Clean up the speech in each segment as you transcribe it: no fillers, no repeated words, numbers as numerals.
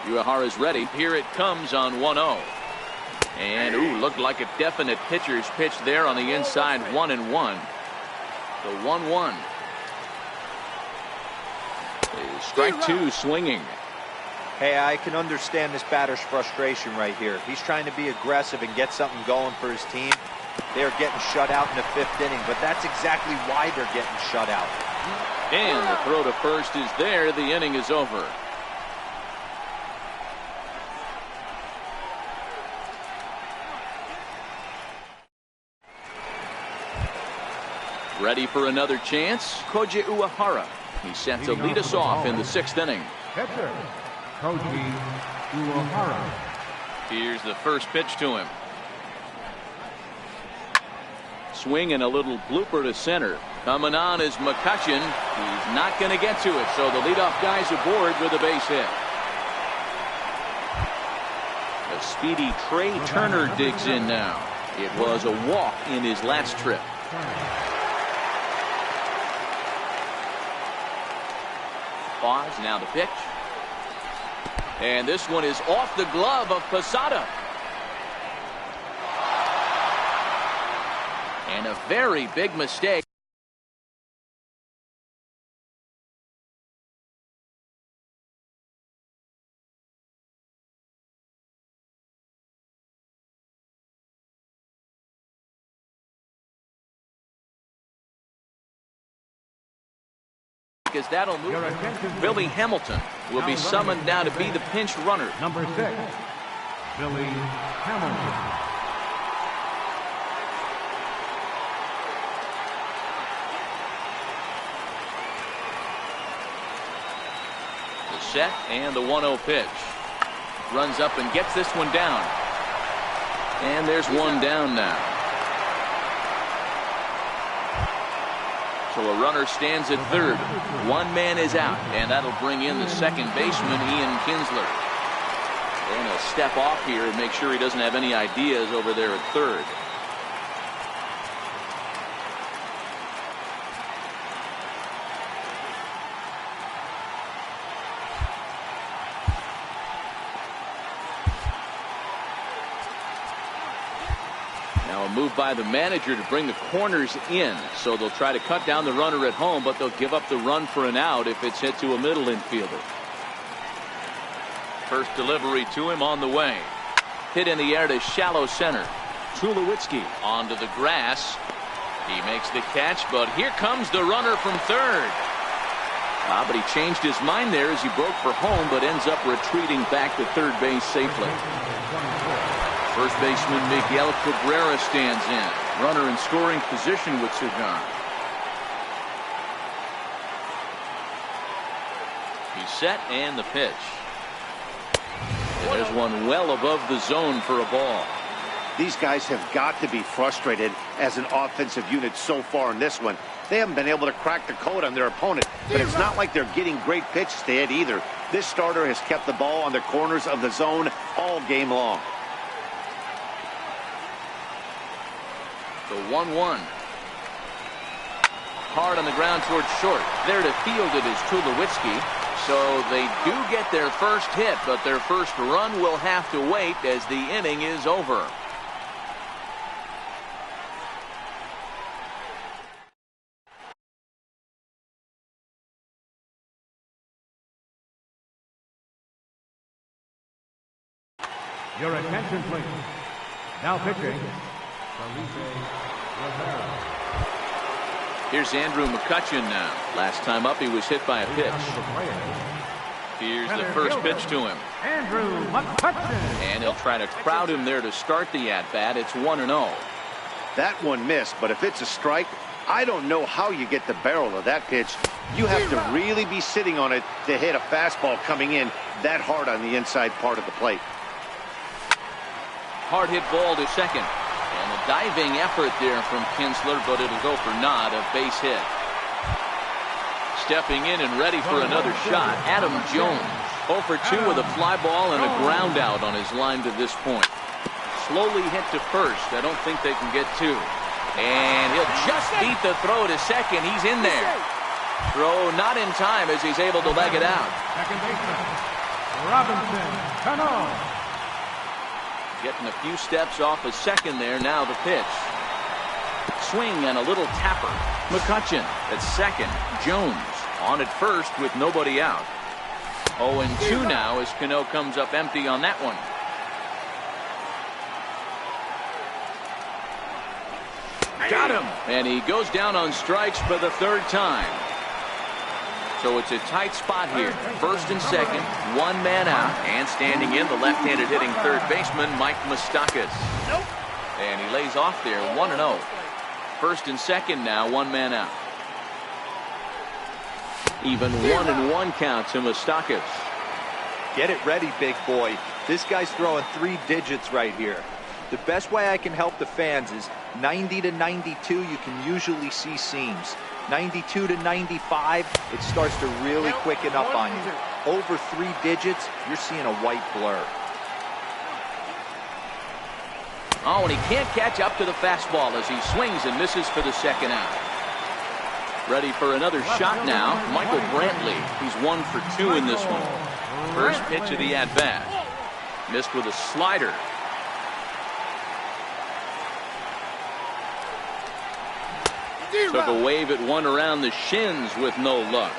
Uehara's ready. Here it comes on 1-0. And, looked like a definite pitcher's pitch there on the inside, 1-1. The 1-1. Strike two swinging. Hey, I can understand this batter's frustration right here. He's trying to be aggressive and get something going for his team. They're getting shut out in the 5th inning, but that's exactly why they're getting shut out. And the throw to first is there. The inning is over. Ready for another chance? Koji Uehara. He's set to lead us off in the 6th inning. Pitcher, Koji Uehara. Here's the first pitch to him. Swing and a little blooper to center. Coming on is McCutchen. He's not going to get to it, so the leadoff guy's aboard with a base hit. A speedy Trey Turner digs in now. It was a walk in his last trip. Pause, now the pitch. And this one is off the glove of Posada. And a very big mistake. As that'll move. Billy Hamilton will be summoned now to be the pinch runner. Number 6, Billy Hamilton. The set and the 1-0 pitch. Runs up and gets this one down. And there's one down now. So a runner stands at third. One man is out, and that'll bring in the second baseman, Ian Kinsler. And he'll step off here and make sure he doesn't have any ideas over there at third. Now a move by the manager to bring the corners in, so they'll try to cut down the runner at home, but they'll give up the run for an out if it's hit to a middle infielder. First delivery to him on the way. Hit in the air to shallow center. Tulowitzki onto the grass. He makes the catch, but here comes the runner from third. But he changed his mind there as he broke for home, but ends up retreating back to third base safely. First baseman Miguel Cabrera stands in. Runner in scoring position with Sagan. He's set and the pitch. And there's one well above the zone for a ball. These guys have got to be frustrated as an offensive unit so far in this one. They haven't been able to crack the code on their opponent, but it's not like they're getting great pitches to hit either. This starter has kept the ball on the corners of the zone all game long. The 1-1. Hard on the ground towards short. There to field it is Tulowitzki. So they do get their first hit, but their first run will have to wait as the inning is over. Your attention, please. Now pitching, Here's Andrew McCutchen now. Last time up he was hit by a pitch. Here's the first pitch to him. Andrew McCutchen. And he'll try to crowd him there to start the at-bat. It's 1-0. That one missed, but if it's a strike, I don't know how you get the barrel of that pitch. You have to really be sitting on it to hit a fastball coming in that hard on the inside part of the plate. Hard hit ball to second. And a diving effort there from Kinsler, but it'll go for naught, a base hit. Stepping in and ready for another shot, Adam Jones. 0 for 2 with a fly ball and a ground out on his line to this point. Slowly hit to first. I don't think they can get two. And he'll just beat the throw to second. He's in there. Throw not in time as he's able to leg it out. Robinson Cano. Getting a few steps off a second there. Now the pitch. Swing and a little tapper. McCutchen at second. Jones on at first with nobody out. 0-2 now as Cano comes up empty on that one. Got him. And he goes down on strikes for the third time. So it's a tight spot here. First and second, one man out, and standing in the left-handed hitting third baseman Mike Moustakas. And he lays off there 1-0. First and second now, one man out. Even 1-1 count to Moustakas. Get it ready, big boy. This guy's throwing 3 digits right here. The best way I can help the fans is 90 to 92, you can usually see seams. 92 to 95, it starts to really quicken up on you. Over 3 digits, you're seeing a white blur. Oh, and he can't catch up to the fastball as he swings and misses for the second out. Ready for another shot now, Michael Brantley. He's 1 for 2 in this one. First pitch of the at-bat. Missed with a slider. Took a wave at one around the shins with no luck.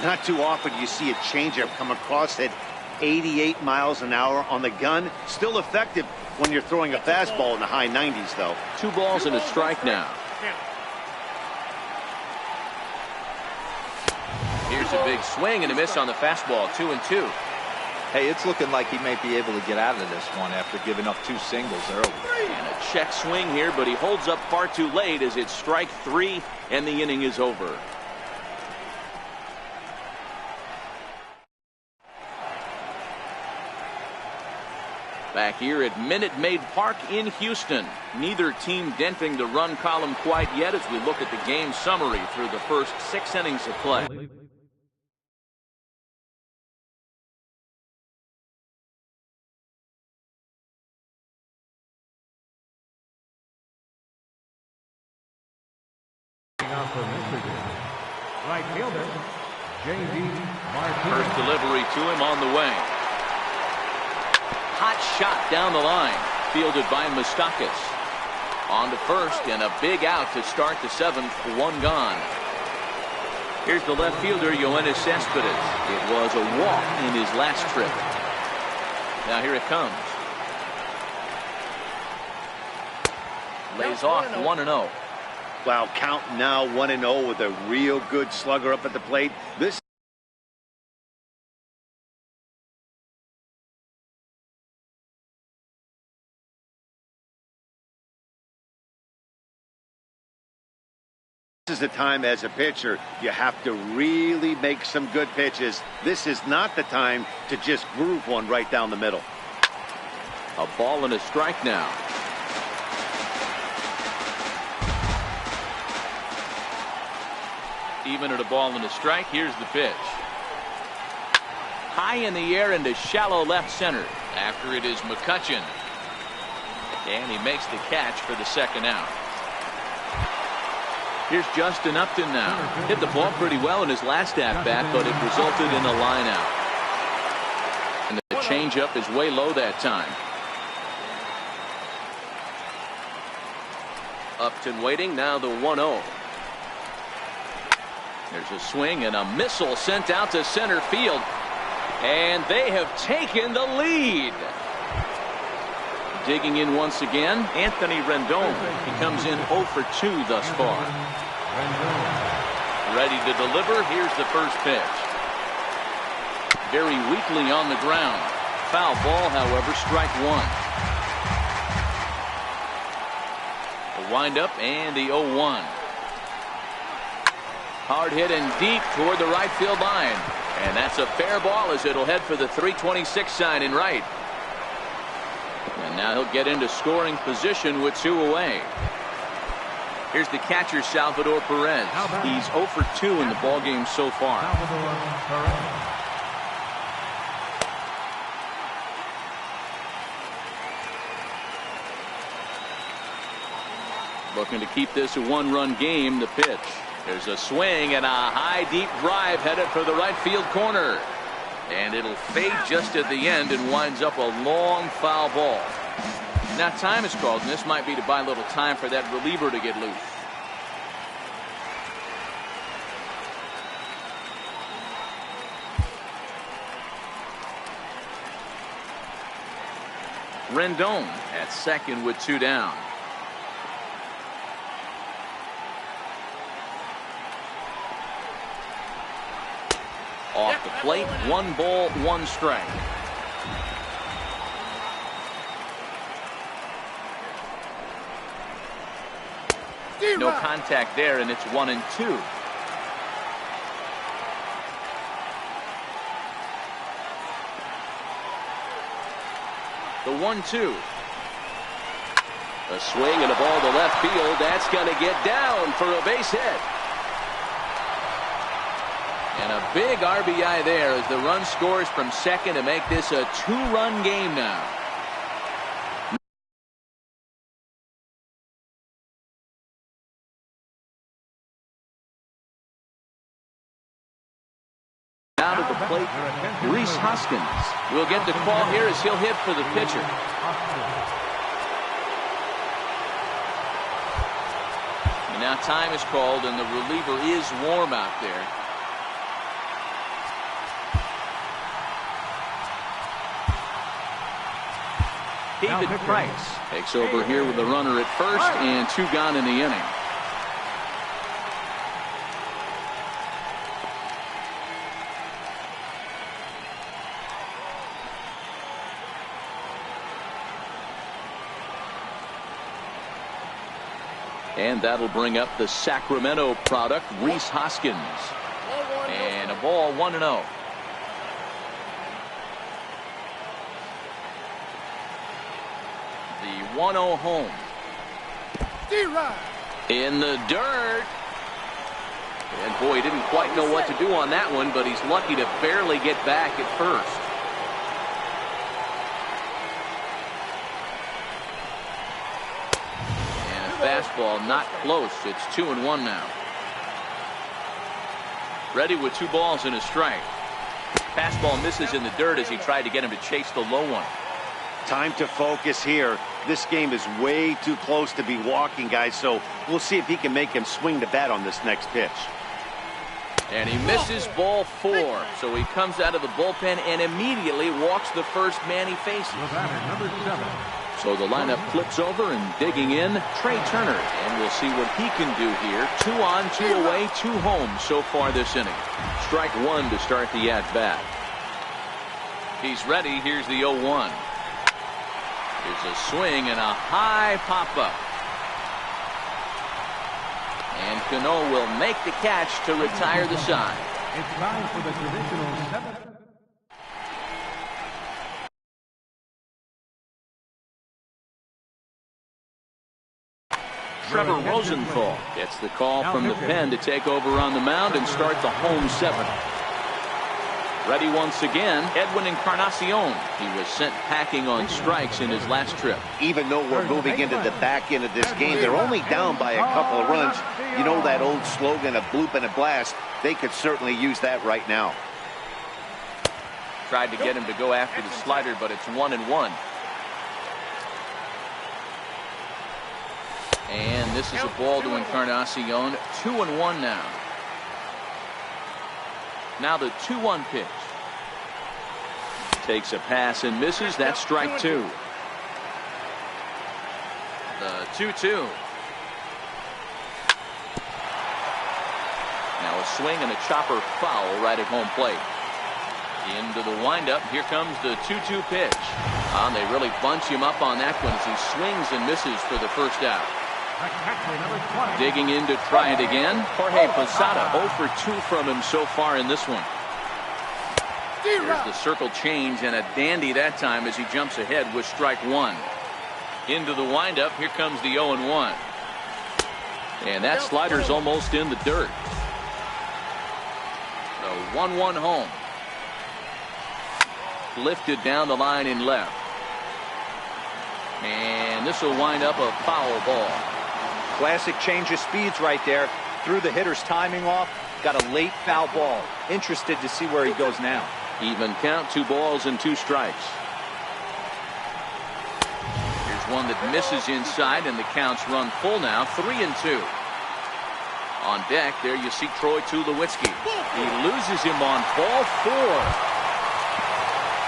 Not too often you see a changeup come across at 88 miles an hour on the gun. Still effective when you're throwing a fastball in the high 90s, though. 2 balls and a strike now. Here's a big swing and a miss on the fastball. 2-2. Hey, it's looking like he may be able to get out of this one after giving up 2 singles early. And a check swing here, but he holds up far too late as it's strike 3 and the inning is over. Back here at Minute Maid Park in Houston. Neither team denting the run column quite yet as we look at the game summary through the first 6 innings of play. Right fielder, J.D. Martinez. First delivery to him on the way. Hot shot down the line. Fielded by Moustakas. On to first and a big out to start the 7th. 1 gone. Here's the left fielder, Yoenis Cespedes. It was a walk in his last trip. Now here it comes. Lays off 1-0. Wow, count now 1-0 with a real good slugger up at the plate. This is the time as a pitcher you have to really make some good pitches. This is not the time to just groove one right down the middle. A ball and a strike now. Even at a ball and a strike. Here's the pitch. High in the air into shallow left center. After it is McCutchen. And he makes the catch for the second out. Here's Justin Upton now. Hit the ball pretty well in his last at-bat, but it resulted in a line out. And the changeup is way low that time. Upton waiting. Now the 1-0. There's a swing and a missile sent out to center field. And they have taken the lead. Digging in once again, Anthony Rendon. He comes in 0 for 2 thus far. Ready to deliver. Here's the first pitch. Very weakly on the ground. Foul ball, however, strike 1. The windup and the 0-1. Hard hit and deep toward the right field line. And that's a fair ball as it'll head for the 326 sign in right. And now he'll get into scoring position with 2 away. Here's the catcher, Salvador Perez. He's 0 for 2 in the ballgame so far. Salvador Perez. Looking to keep this a 1-run game. The pitch. There's a swing and a high deep drive headed for the right field corner. And it'll fade just at the end and winds up a long foul ball. Now time is called, and this might be to buy a little time for that reliever to get loose. Rendon at second with 2 down. Off the plate, 1 ball, 1 strike. No contact there, and it's 1-2. The 1-2. A swing and a ball to left field. That's going to get down for a base hit. And a big RBI there as the run scores from second to make this a 2-run game now. Out of the plate, Rhys Hoskins will get the call here as he'll hit for the pitcher. And now time is called, and the reliever is warm out there. David Price takes over here with the runner at first and 2 gone in the inning. And that'll bring up the Sacramento product, Rhys Hoskins. And a ball, 1-0. The 1-0 home. In the dirt. And boy, he didn't quite know what to do on that one, but he's lucky to barely get back at first. And a fastball not close. It's 2-1 now. Ready with 2 balls and a strike. Fastball misses in the dirt as he tried to get him to chase the low one. Time to focus here. This game is way too close to be walking, guys, so we'll see if he can make him swing the bat on this next pitch. And he misses ball 4, so he comes out of the bullpen and immediately walks the first man he faces. Number 7. So the lineup flips over, and digging in, Trey Turner. And we'll see what he can do here. 2 on, 2 away, 2 home so far this inning. Strike 1 to start the at-bat. He's ready. Here's the 0-1. Here's a swing and a high pop-up. And Cano will make the catch to retire the side. It's time for the traditional 7th. Trevor Rosenthal gets the call from the pen to take over on the mound and start the home 7th. Ready once again, Edwin Encarnacion. He was sent packing on strikes in his last trip. Even though we're moving into the back end of this game, they're only down by a couple of runs. You know that old slogan, a bloop and a blast. They could certainly use that right now. Tried to get him to go after the slider, but it's 1-1. And this is a ball to Encarnacion. 2-1 now. Now the 2-1 pitch. Takes a pass and misses. That's strike 2. The 2-2. Now a swing and a chopper foul right at home plate. Into the windup. Here comes the 2-2 pitch. And they really bunch him up on that one as he swings and misses for the first out. Digging in to try it again. Jorge Posada 0 for 2 from him so far in this one. There's the circle change and a dandy that time as he jumps ahead with strike 1. Into the windup. Here comes the 0-1. And that slider's almost in the dirt. The 1-1 home. Lifted down the line in left. And this will wind up a foul ball. Classic change of speeds right there. Threw the hitter's timing off. Got a late foul ball. Interested to see where he goes now. Even count, 2 balls and 2 strikes. Here's one that misses inside, and the count's run full now, 3-2. On deck, there you see Troy Tulowitzki. He loses him on ball 4.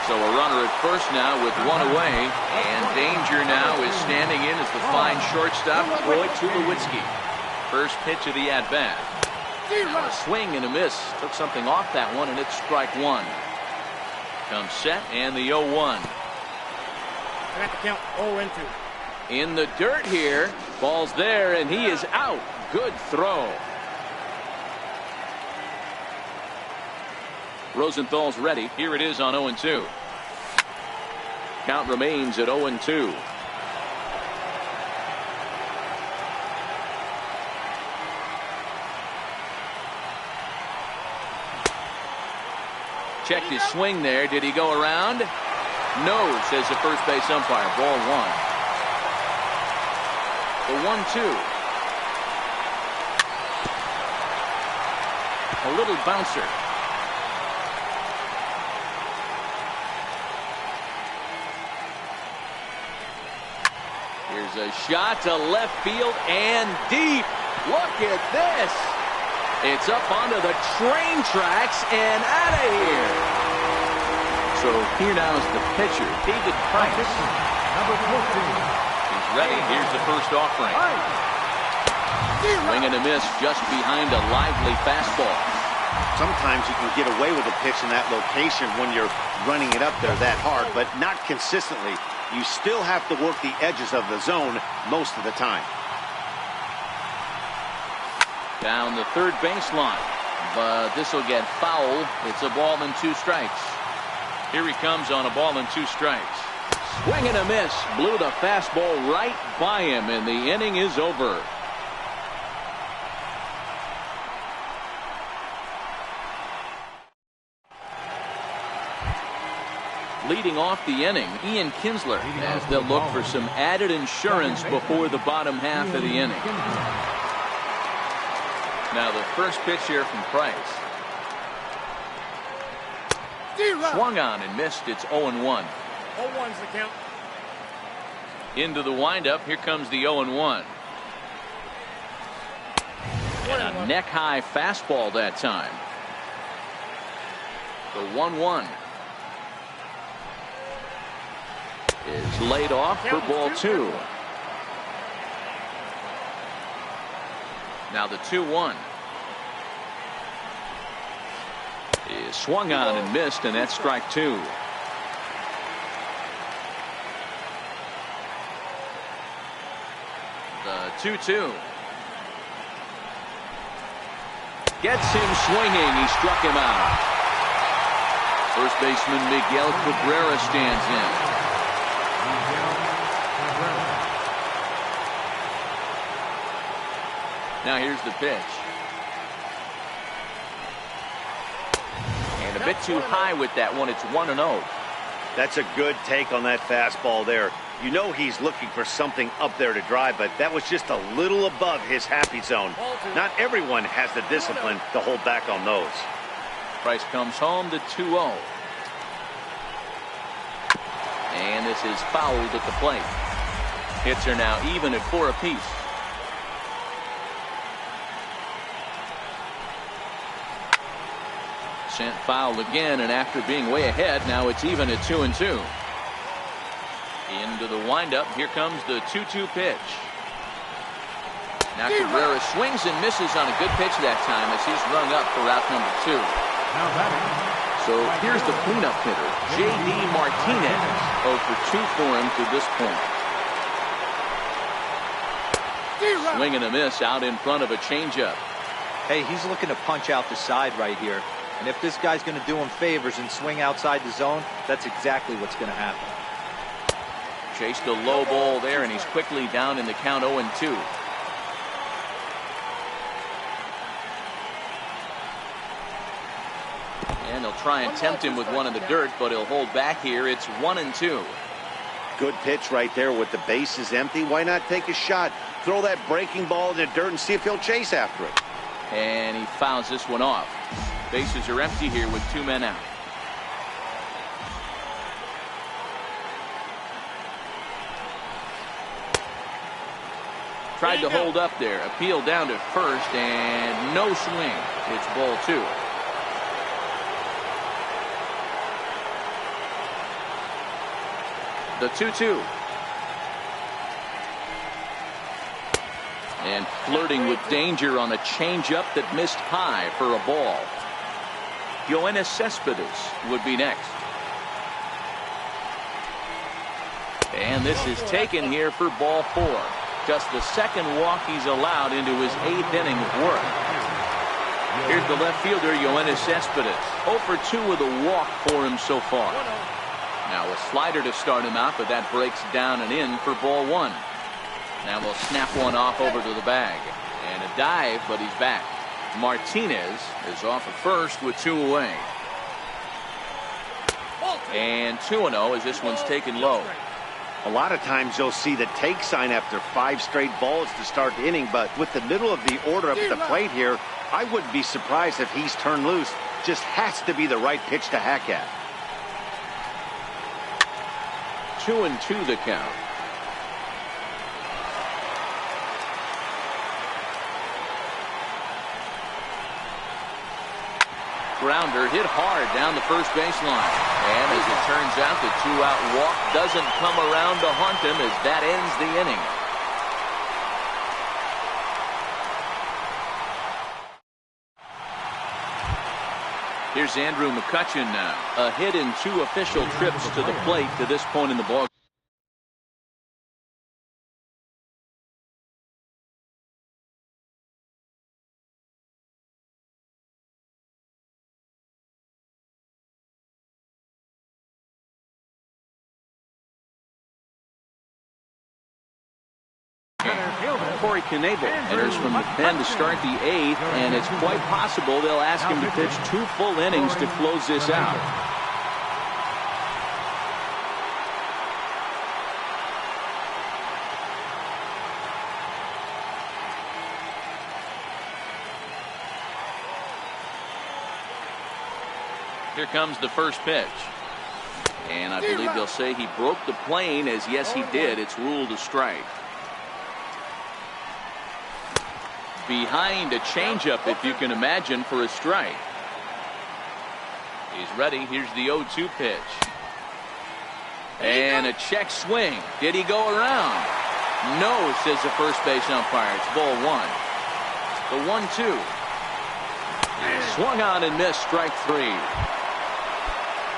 So a runner at first now with 1 away, and danger now is standing in as the fine shortstop, Troy Tulowitzki. First pitch of the at-bat. A swing and a miss. Took something off that one, and it's strike 1. Comes set, and the 0-1. I got the count 0-2. In the dirt here. Ball's there, and he is out. Good throw. Rosenthal's ready. Here it is on 0-2. Count remains at 0-2. Checked his swing there. Did he go around? No, says the first base umpire. Ball 1. The 1-2. A little bouncer. Here's a shot to left field and deep. Look at this. It's up onto the train tracks and out of here. So here now is the pitcher, David Price. Number 14. He's ready. Here's the first offering. Swing and a miss just behind a lively fastball. Sometimes you can get away with a pitch in that location when you're running it up there that hard, but not consistently. You still have to work the edges of the zone most of the time. Down the third baseline, but this will get foul. It's a ball and 2 strikes. Here he comes on a ball and 2 strikes. Swing and a miss. Blew the fastball right by him, and the inning is over. Leading off the inning, Ian Kinsler, as they'll look for some added insurance before the bottom half of the inning. Now the first pitch here from Price. Swung on and missed. It's 0-1. 0-1's the count. Into the windup. Here comes the 0-1. And a neck-high fastball that time. The 1-1 is laid off for ball 2. Now the 2-1 is swung on and missed, and that's strike 2. The 2-2 gets him swinging. He struck him out. First baseman Miguel Cabrera stands in. Now here's the pitch. And a bit too high with that one. It's 1-0. That's a good take on that fastball there. You know he's looking for something up there to drive, but that was just a little above his happy zone. Not everyone has the discipline to hold back on those. Price comes home to 2-0. And this is fouled at the plate. Hits are now even at 4 apiece. Sent foul again, and after being way ahead, now it's even at 2-2. Into the windup. Here comes the 2-2 pitch. Now Cabrera swings and misses on a good pitch that time as he's rung up for out number 2. Now batting. So here's the cleanup hitter, J.D. Martinez. 0 for 2 for him to this point. Swing and a miss out in front of a changeup. Hey, he's looking to punch out the side right here. And if this guy's going to do him favors and swing outside the zone, that's exactly what's going to happen. Chased a low ball there, and he's quickly down in the count 0-2. And they'll try and tempt him with one in the dirt, but he'll hold back here. It's 1-2. Good pitch right there with the bases empty. Why not take a shot? Throw that breaking ball in the dirt and see if he'll chase after it. And he fouls this one off. Bases are empty here with 2 men out. tried to hold up there. Appeal down to first, and no swing. It's ball 2. The 2-2. And flirting with danger on a changeup that missed high for a ball. Yoenis Cespedes would be next. And this is taken here for ball 4. Just the second walk he's allowed into his 8th inning of work. Here's the left fielder, Yoenis Cespedes. 0 for 2 with a walk for him so far. Now a slider to start him out, but that breaks down and in for ball 1. Now we'll snap one off over to the bag. And a dive, but he's back. Martinez is off at first with 2 away. And 2-0 as this one's taken low. A lot of times you'll see the take sign after 5 straight balls to start the inning, but with the middle of the order up at the plate here, I wouldn't be surprised if he's turned loose. Just has to be the right pitch to hack at. 2-2 the count. Grounder hit hard down the first baseline. And as it turns out, the 2-out walk doesn't come around to haunt him as that ends the inning. Here's Andrew McCutchen now. A hit in 2 official trips to the plate to this point in the ball. Corey Knebel enters from the pen to start the 8th, and it's quite possible they'll ask him to pitch 2 full innings to close this out. Here comes the first pitch. And I believe they'll say he broke the plane, as yes he did. It's ruled a strike. Behind a changeup, if you can imagine, for a strike. He's ready. Here's the 0-2 pitch. And a check swing. Did he go around? No, says the first base umpire. It's ball 1. The 1-2. Swung on and missed, strike 3.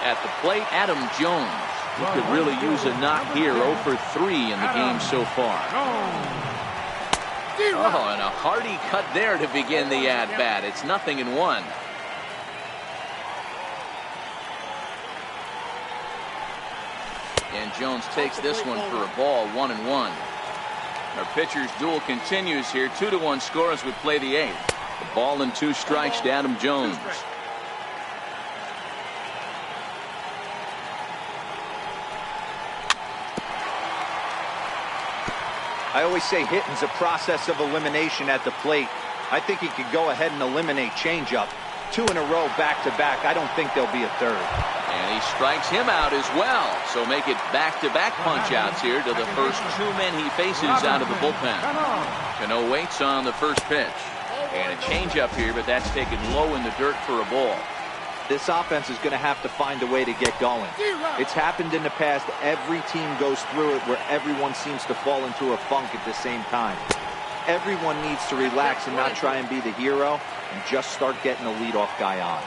At the plate, Adam Jones. He could really use a knock here. 0 for 3 in the game so far. Oh, and a hearty cut there to begin the at-bat. It's 0-1. And Jones takes this one for a ball, 1-1. Our pitcher's duel continues here. 2-1 score as we play the 8th. The ball and 2 strikes to Adam Jones. I always say hitting's a process of elimination at the plate. I think he could go ahead and eliminate changeup. 2 in a row back-to-back. I don't think there'll be a third. And he strikes him out as well. So make it back-to-back punch-outs here to the first 2 men he faces out of the bullpen. Cano waits on the first pitch. And a changeup here, but that's taken low in the dirt for a ball. This offense is going to have to find a way to get going. It's happened in the past. Every team goes through it where everyone seems to fall into a funk at the same time. Everyone needs to relax and not try and be the hero and just start getting the leadoff guy on.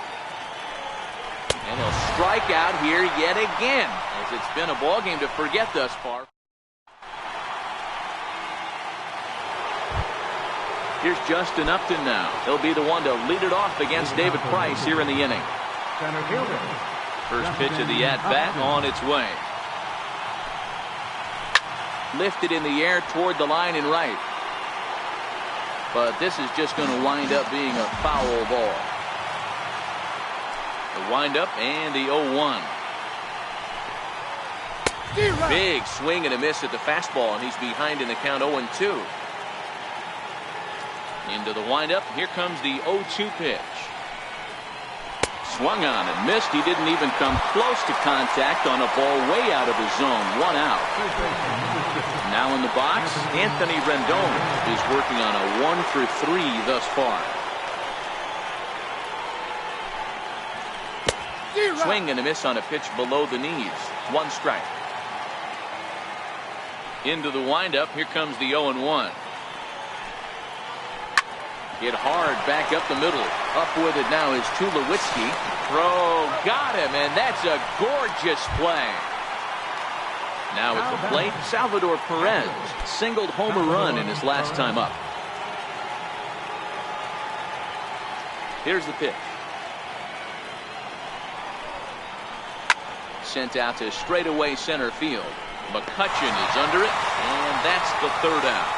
And he'll strike out here yet again, as it's been a ball game to forget thus far. Here's Justin Upton now. He'll be the one to lead it off against David Price here in the inning. First pitch of the at-bat on its way. Lifted in the air toward the line and right. But this is just going to wind up being a foul ball. The windup and the 0-1. Big swing and a miss at the fastball, and he's behind in the count 0-2. Into the windup. Here comes the 0-2 pitch. swung on and missed. He didn't even come close to contact on a ball way out of his zone. 1 out. Now in the box, Anthony Rendon is working on a 1 for 3 thus far. Swing and a miss on a pitch below the knees. 1 strike. Into the windup. Here comes the 0-1. Hit hard back up the middle. Up with it now is Tulowitzki. Throw got him, and that's a gorgeous play. Now at the plate, Salvador Perez singled home a run in his last time up. Here's the pitch. Sent out to straightaway center field. McCutchen is under it, and that's the 3rd out.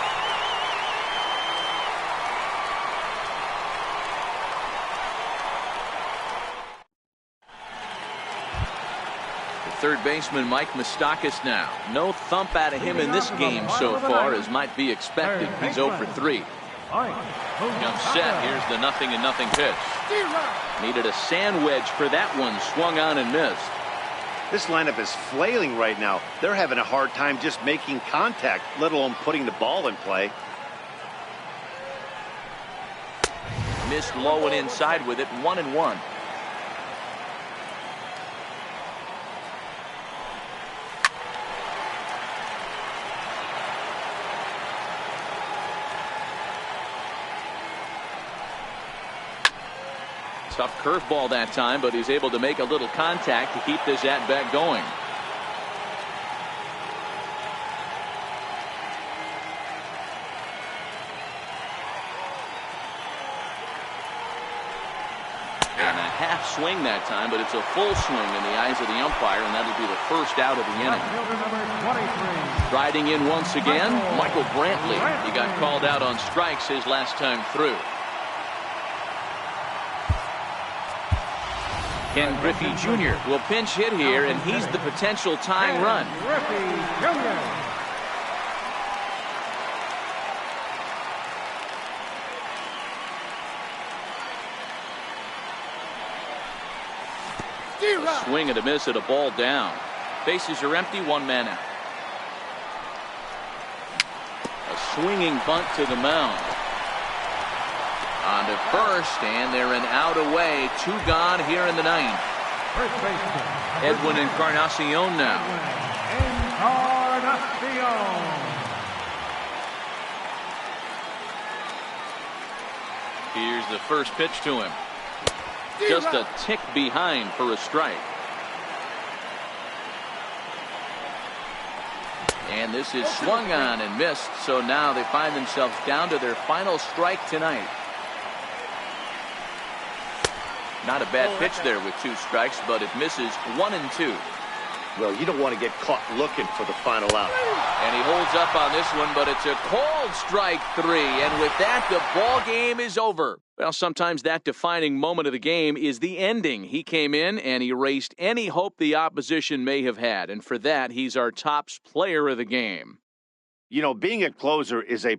Third baseman Mike Moustakas now. No thump out of him in this game so far, as might be expected. He's 0 for 3. Jump set. Here's the 0-0 pitch. Needed a sand wedge for that one. Swung on and missed. This lineup is flailing right now. They're having a hard time just making contact, let alone putting the ball in play. Missed low and inside with it. 1-1. Tough curveball that time, but he's able to make a little contact to keep this at-bat going. And a half swing that time, but it's a full swing in the eyes of the umpire, and that'll be the 1st out of the inning. Riding in once again, Michael Brantley. He got called out on strikes his last time through. Ken Griffey Jr. will pinch hit here, and he's the potential tying run. A swing and a miss at a ball down. Bases are empty, 1 man out. A swinging bunt to the mound. On to first, and they're an out away. 2 gone here in the 9th. Edwin Encarnacion now. Here's the first pitch to him. Just a tick behind for a strike. And this is swung on and missed, so now they find themselves down to their final strike tonight. Not a bad pitch there with 2 strikes, but it misses 1 and 2. Well, you don't want to get caught looking for the final out. And he holds up on this one, but it's a cold strike 3. And with that, the ball game is over. Well, sometimes that defining moment of the game is the ending. He came in and erased any hope the opposition may have had. And for that, he's our top player of the game. You know, being a closer is a